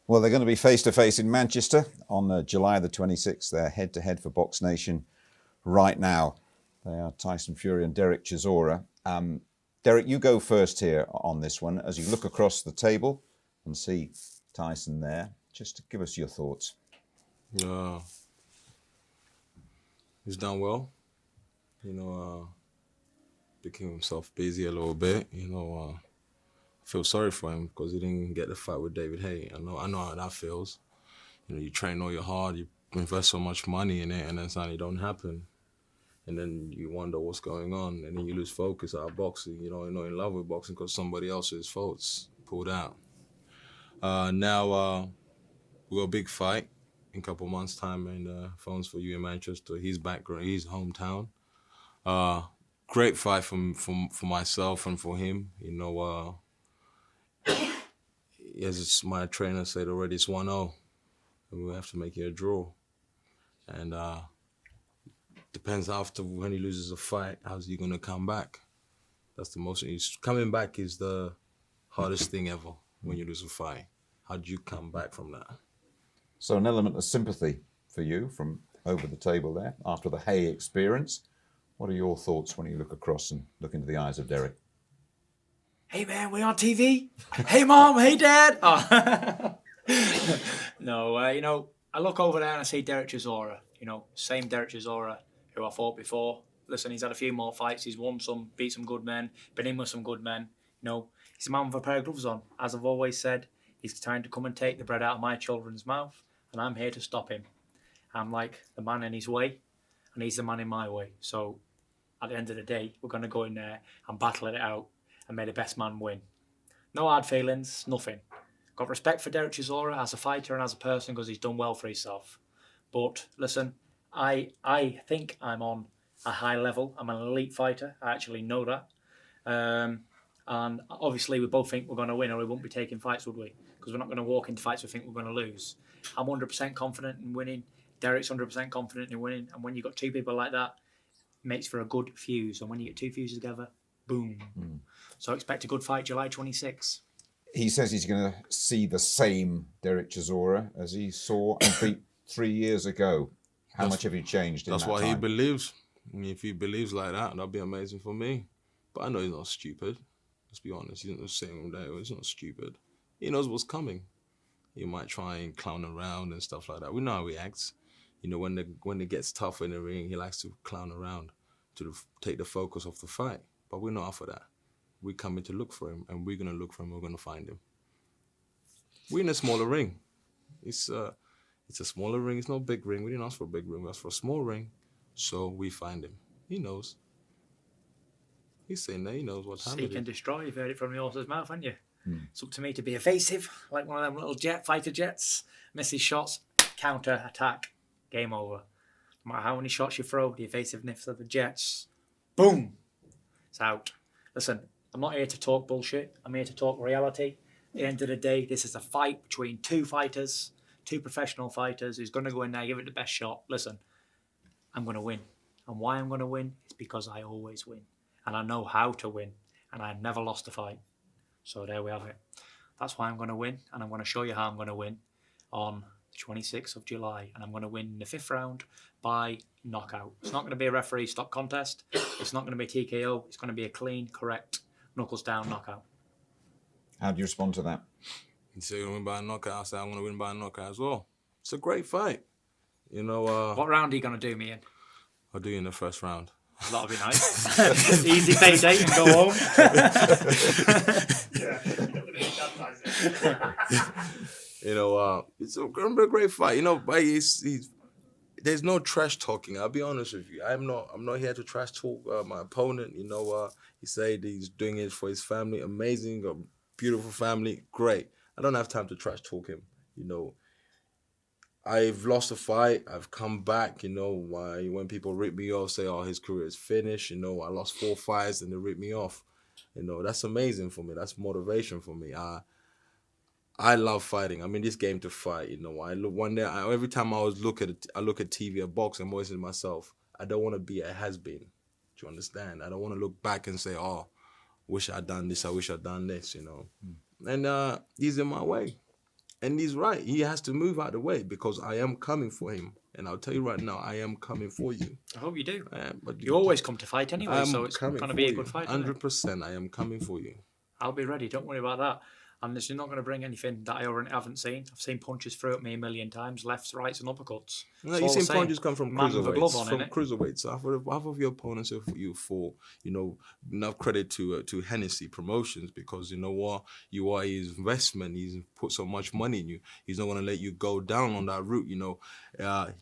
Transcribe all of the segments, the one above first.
Well, they're going to be face-to-face in Manchester on July the 26th. They're head-to-head for BoxNation right now. They are Tyson Fury and Derek Chisora. Derek, you go first here on this one. As you look across the table and see Tyson there, just to give us your thoughts. He's done well. Became himself busy a little bit. I feel sorry for him because he didn't get the fight with David Haye. I know how that feels. You train all your hard, you invest so much money in it, and then suddenly it don't happen. And then you wonder what's going on, and then you lose focus out of boxing. You're not in love with boxing because somebody else's faults pulled out. Now we got a big fight in a couple of months' time in Phones for You in Manchester. His background, his hometown. Great fight for myself and for him. As my trainer said already, it's 1-0, and we have to make it a draw. And depends after when he loses a fight, how's he gonna come back? That's the most. Coming back is the hardest thing ever when you lose a fight. How do you come back from that? So an element of sympathy for you from over the table there after the Haye experience. What are your thoughts when you look across and look into the eyes of Derek? Hey man, we on TV? Hey mom, hey dad. Oh. No, I look over there and I see Derek Chisora. Same Derek Chisora who I fought before. Listen, he's had a few more fights. He's won some, beat some good men, been in with some good men. He's a man with a pair of gloves on. As I've always said, he's trying to come and take the bread out of my children's mouth, and I'm here to stop him. I'm like the man in his way, and he's the man in my way. So at the end of the day, we're going to go in there and battle it out and may the best man win. No hard feelings, nothing. Got respect for Derek Chisora as a fighter and as a person because he's done well for himself. But listen, I think I'm on a high level. I'm an elite fighter. I actually know that. And obviously we both think we're going to win, or we wouldn't be taking fights, would we? Because we're not going to walk into fights we think we're going to lose. I'm 100% confident in winning. Derek's 100% confident in winning. And when you've got two people like that, it makes for a good fuse. And when you get two fuses together, boom. So expect a good fight July 26th. He says he's going to see the same Derek Chisora as he saw and beat 3 years ago. How much have you changed in that time? That's what he believes. If he believes like that, that'd be amazing for me. But I know he's not stupid. Let's be honest. He's not saying that. He's not stupid. He knows what's coming. He might try and clown around and stuff like that. We know how he acts. When it gets tough in the ring, he likes to clown around to take the focus off the fight. But we're not up for that. We're coming to look for him, and we're going to look for him. We're going to find him. We're in a smaller ring. It's a smaller ring. It's not a big ring. We didn't ask for a big ring. We asked for a small ring. So we find him. He knows. He's saying that he knows what time it is. Seek and destroy. You've heard it from the horse's mouth, haven't you? It's up to me to be evasive, like one of them little fighter jets. Misses shots, counter, attack, game over. No matter how many shots you throw, the evasiveness of the jets, boom, it's out. Listen, I'm not here to talk bullshit. I'm here to talk reality. At the end of the day, this is a fight between two fighters, two professional fighters who's going to go in there, give it the best shot. Listen, I'm going to win. And why I'm going to win is because I always win. And I know how to win. And I've never lost a fight. So there we have it. That's why I'm going to win. And I'm going to show you how I'm going to win on the 26th of July. And I'm going to win in the 5th round by knockout. It's not going to be a referee stop contest. It's not going to be TKO. It's going to be a clean, correct, knuckles down knockout. How do you respond to that? You say you're going to win by a knockout. I say I want to win by a knockout as well. It's a great fight. What round are you going to do me in? I'll do you in the first round. That'll be nice. Easy payday and go home. It's going to be a great fight. But there's no trash talking. I'll be honest with you. I'm not here to trash talk my opponent. He said he's doing it for his family. Amazing, a beautiful family. Great. I don't have time to trash talk him. I've lost a fight. I've come back. When people rip me off, say, "Oh, his career is finished." I lost 4 fights and they rip me off. That's amazing for me. That's motivation for me. I love fighting. I'm in this game to fight. I look one day. Every time I look at TV or boxing, I'm always saying to myself, I don't want to be a has-been. Do you understand? I don't want to look back and say, "Oh, wish I'd done this. I wish I'd done this." And he's in my way. And he's right. He has to move out of the way because I am coming for him. And I'll tell you right now, I am coming for you. I hope you do. But you always come to fight anyway, so it's going to be a good fight. 100%, I am coming for you. I'll be ready. Don't worry about that. And you're not going to bring anything that I already haven't seen. I've seen punches through at me a million times, lefts, rights, and uppercuts. No, you've seen punches come from cruiserweights. From cruiserweights. Half of your opponents are you for, enough credit to Hennessy Promotions because you know what? You are his investment. He's put so much money in you. He's not going to let you go down on that route.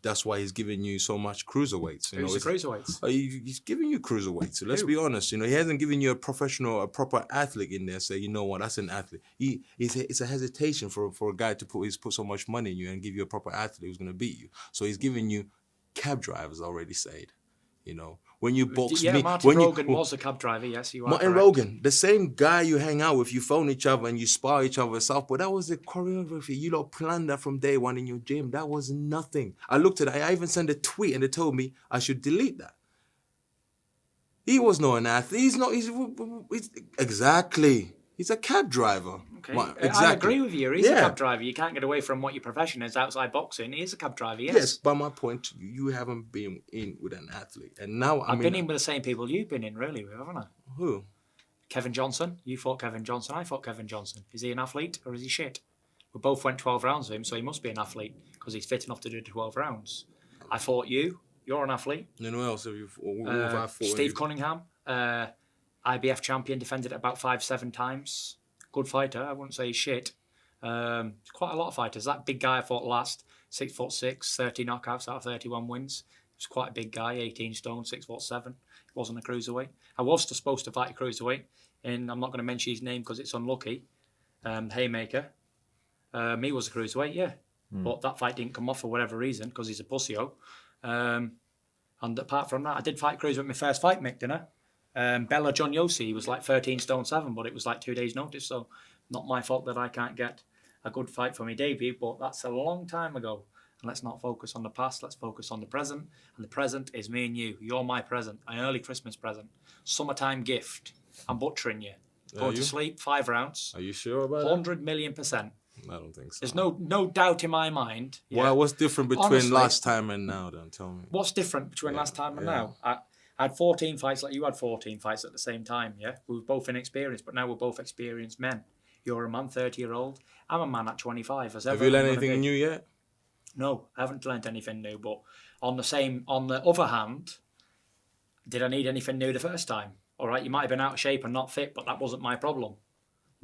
That's why he's giving you so much cruiserweights. Who's the cruiserweights? He's giving you cruiserweights. So let's be honest. He hasn't given you a proper athlete in there. Say, you know what? That's an athlete. It's a hesitation for a guy to put so much money in you and give you a proper athlete who's going to beat you. So he's giving you cab drivers already said. When you box me, Martin Rogan was a cab driver. Yes, you are. Martin Rogan, the same guy you hang out with, you phone each other and you spar each other south. But that was the choreography. You lot planned that from day one in your gym. That was nothing. I looked at it. I even sent a tweet and they told me I should delete that. He was not an athlete. He's exactly. He's a cab driver. Okay. Exactly. I agree with you. He's a cab driver. You can't get away from what your profession is outside boxing. He is a cab driver, yes. Yes, but my point, you haven't been in with an athlete. And now I've been in with the same people you've been in, really, haven't I? Who? Kevin Johnson. You fought Kevin Johnson. I fought Kevin Johnson. Is he an athlete or is he shit? We both went 12 rounds with him, so he must be an athlete because he's fit enough to do 12 rounds. I fought you. You're an athlete. And who else have you fought? Steve Cunningham. IBF champion, defended it about 5-7 times. Good fighter, I wouldn't say he's shit. Quite a lot of fighters. That big guy I fought last, 6'6", 30 knockouts out of 31 wins. He was quite a big guy, 18 stone, 6'7". He wasn't a cruiserweight. I was supposed to fight a cruiserweight, and I'm not going to mention his name because it's unlucky. Haymaker. He was a cruiserweight, yeah. But that fight didn't come off for whatever reason because he's a pussyo. And apart from that, I did fight cruiserweight my first fight, Mick, didn't I? Bella John Yossi, he was like 13 stone 7, but it was like 2 days notice, so not my fault that I can't get a good fight for my debut, but that's a long time ago. And let's not focus on the past, let's focus on the present. And the present is me and you. You're my present, an early Christmas present. Summertime gift. I'm butchering you. Going to sleep, 5 rounds. Are you sure about 100 million%. I don't think so. There's no doubt in my mind. Well, what's different between honestly, last time and now, then? Tell me. What's different between last time and now? I had 14 fights like you had 14 fights at the same time, yeah? We were both inexperienced, but now we're both experienced men. You're a man, 30-year-old. I'm a man at 25. Have you learned anything new yet? No, I haven't learned anything new, but on the other hand, did I need anything new the first time? All right, you might have been out of shape and not fit, but that wasn't my problem.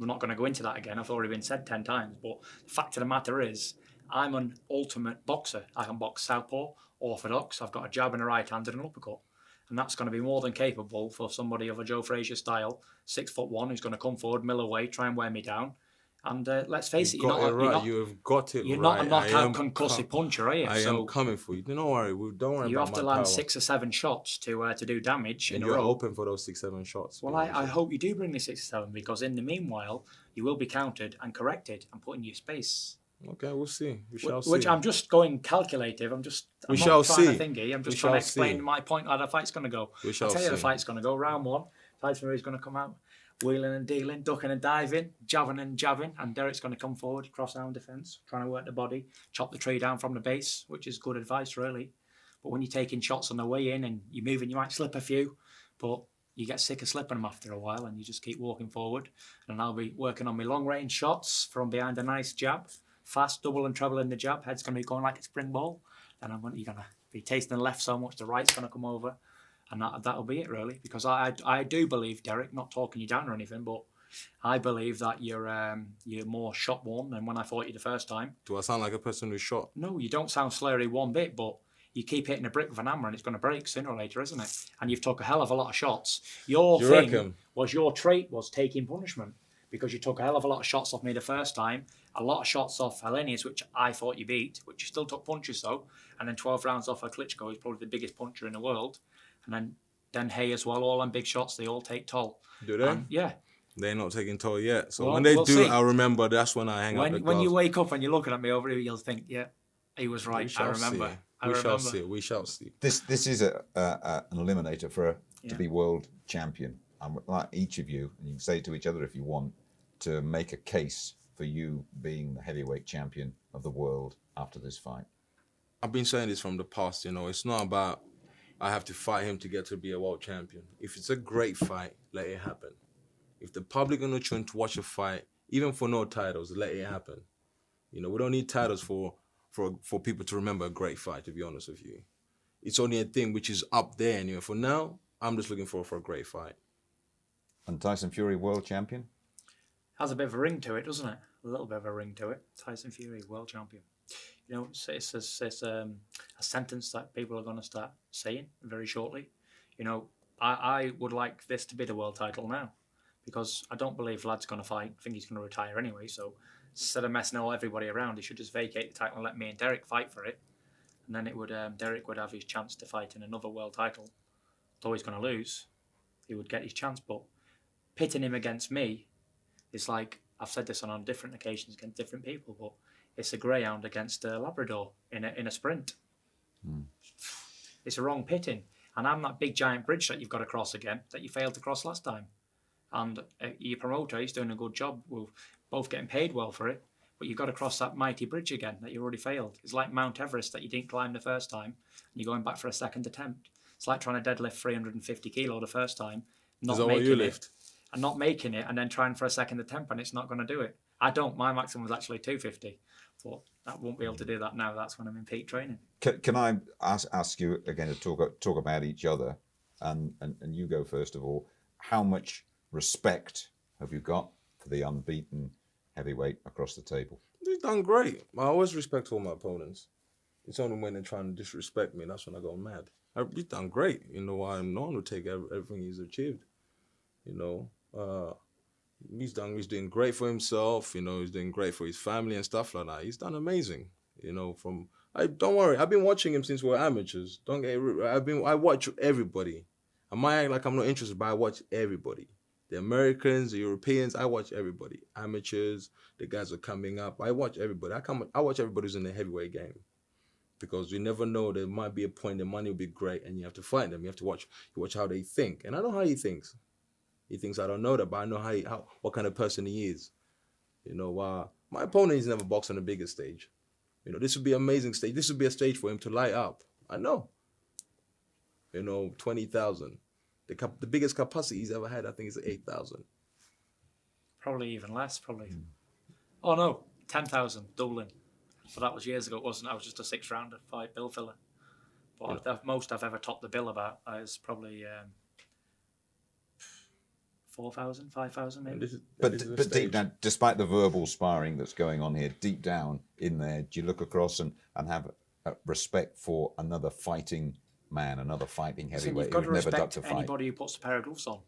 We're not going to go into that again. I've already been said 10 times, but the fact of the matter is, I'm an ultimate boxer. I can box southpaw, orthodox. I've got a jab and a right hand and an uppercut. And that's going to be more than capable for somebody of a Joe Frazier style, 6'1", who's going to come forward, mill away, try and wear me down. And let's face it, you're not a knockout concussive puncher, are you? I am coming for you. Don't worry. Don't worry. You about have to land 6 or 7 shots to do damage. And you're open for those 6-7 shots. Well, I hope you do bring the 6 or 7 because in the meanwhile, you will be countered and corrected and put in your space. Okay, we'll see. We shall see. Which I'm just going calculative. I'm not trying to thingy. I'm just trying to explain my point how the fight's going to go. I'll tell you the fight's going to go. Round 1, Tyson is going to come out, wheeling and dealing, ducking and diving, jabbing and jabbing, and Derek's going to come forward, cross-arm defence, trying to work the body, chop the tree down from the base, which is good advice, really. But when you're taking shots on the way in and you're moving, you might slip a few, but you get sick of slipping them after a while and you just keep walking forward. And I'll be working on my long-range shots from behind a nice jab. Fast, double and treble in the jab. Head's going to be going like a spring ball. Then you're going to be tasting the left so much, the right's going to come over. And that'll be it, really. Because I do believe, Derek, not talking you down or anything, but I believe that you're more shot-worn than when I fought you the first time. Do I sound like a person who's shot? No, you don't sound slurry one bit, but you keep hitting a brick with an hammer and it's going to break sooner or later, isn't it? And you've took a hell of a lot of shots. Your trait was taking punishment. Because you took a hell of a lot of shots off me the first time, a lot of shots off Hellenius, which I thought you beat, which you still took punches though, and then 12 rounds off of Klitschko, who's probably the biggest puncher in the world, and then Hay as well, all them big shots, they all take toll. Do they? Yeah. They're not taking toll yet. So when they do, I'll remember that's when I hang up the gloves. When you wake up and you're looking at me over here, you'll think, yeah, he was right. I remember. We shall see. This is an eliminator to be world champion. And like each of you, and you can say it to each other if you want, to make a case for you being the heavyweight champion of the world after this fight? I've been saying this from the past, it's not about I have to fight him to get to be a world champion. If it's a great fight, let it happen. If the public are not trying to watch a fight, even for no titles, let it happen. We don't need titles for people to remember a great fight, to be honest with you. It's only a thing which is up there anyway. For now, I'm just looking for a great fight. And Tyson Fury, world champion? Has a bit of a ring to it, doesn't it? A little bit of a ring to it. Tyson Fury, world champion. It's a sentence that people are going to start saying very shortly. I would like this to be the world title now, because I don't believe Vlad's going to fight. I think he's going to retire anyway. So instead of messing everybody around, he should just vacate the title and let me and Derek fight for it. And then Derek would have his chance to fight in another world title. Though he's going to lose, he would get his chance. But pitting him against me is like, I've said this on different occasions against different people, but it's a greyhound against a Labrador in a sprint. It's a wrong pitting. And I'm that big giant bridge that you've got to cross again, that you failed to cross last time. And your promoter, he's doing a good job. We're both getting paid well for it. But you've got to cross that mighty bridge again that you already failed. It's like Mount Everest that you didn't climb the first time, and you're going back for a second attempt. It's like trying to deadlift 350 kilo the first time, not making it, and not making it, and then trying for a second attempt, and it's not going to do it. I don't. My maximum was actually 250, but I won't be able to do that now. That's when I'm in peak training. Can I ask you again to talk about each other, and you go first of all. How much respect have you got for the unbeaten heavyweight across the table? He's done great. I always respect all my opponents. It's only when they're trying to disrespect me, that's when I go mad. He's done great. I'm not going to take everything he's achieved. He's doing great for himself. He's doing great for his family and stuff like that. He's done amazing. Don't worry. I've been watching him since we were amateurs. I watch everybody. I might act like I'm not interested, but I watch everybody. The Americans, the Europeans, I watch everybody. Amateurs, the guys are coming up. I watch everybody. I watch everybody who's in the heavyweight game, because you never know. There might be a point the money will be great, and you have to fight them. You have to watch how they think, and I know how he thinks. He thinks I don't know that, but I know what kind of person he is. My opponent has never boxed on the biggest stage. This would be an amazing stage. This would be a stage for him to light up. I know. 20,000. The biggest capacity he's ever had, I think, is 8,000. Probably even less, probably. Oh, no, 10,000, Dublin. But that was years ago, it wasn't. I was just a 6-rounder fight bill filler. But the most I've ever topped the bill about is probably 4,000, 5,000 maybe. But deep down, despite the verbal sparring that's going on here, deep down in there, do you look across and have respect for another fighting man, another fighting heavyweight who's never ducked a fight? Anybody who puts a pair of gloves on.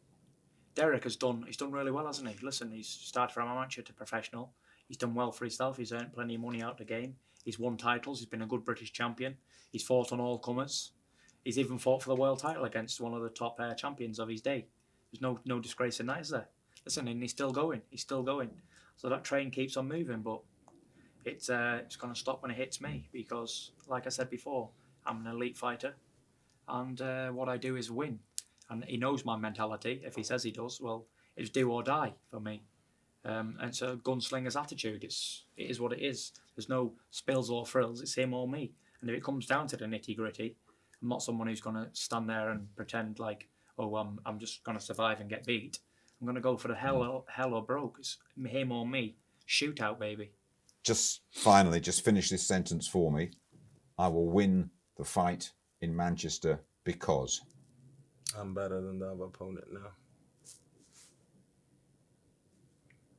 Derek he's done really well, hasn't he? Listen, he's started from amateur to professional. He's done well for himself. He's earned plenty of money out the game. He's won titles. He's been a good British champion. He's fought on all comers. He's even fought for the world title against one of the top champions of his day. There's no disgrace in that, is there? Listen, and he's still going. So that train keeps on moving, but it's going to stop when it hits me, because, like I said before, I'm an elite fighter, and what I do is win. And he knows my mentality. If he says he does, well, it's do or die for me. And it's a gunslinger's attitude. It is what it is. There's no spills or frills. It's him or me. And if it comes down to the nitty gritty, I'm not someone who's going to stand there and pretend like, I'm just going to survive and get beat. I'm going to go for the hell or broke. It's him or me. Shootout, baby. Just finally, just finish this sentence for me. I will win the fight in Manchester because I'm better than the other opponent now.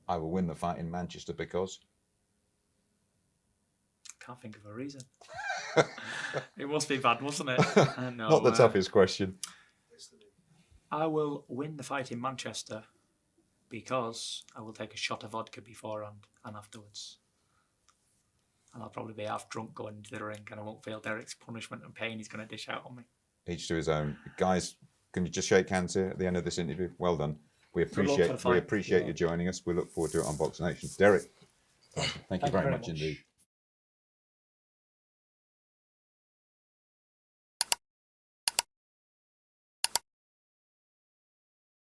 I will win the fight in Manchester because can't think of a reason. It must be bad, mustn't it? No, not the toughest question. I will win the fight in Manchester because I will take a shot of vodka beforehand and afterwards. And I'll probably be half drunk going into the ring, and I won't feel Derek's punishment and pain he's going to dish out on me. Each to his own. Guys, can you just shake hands here at the end of this interview? Well done. We appreciate you joining us. We look forward to it on BoxNation. Derek, thank you very much indeed.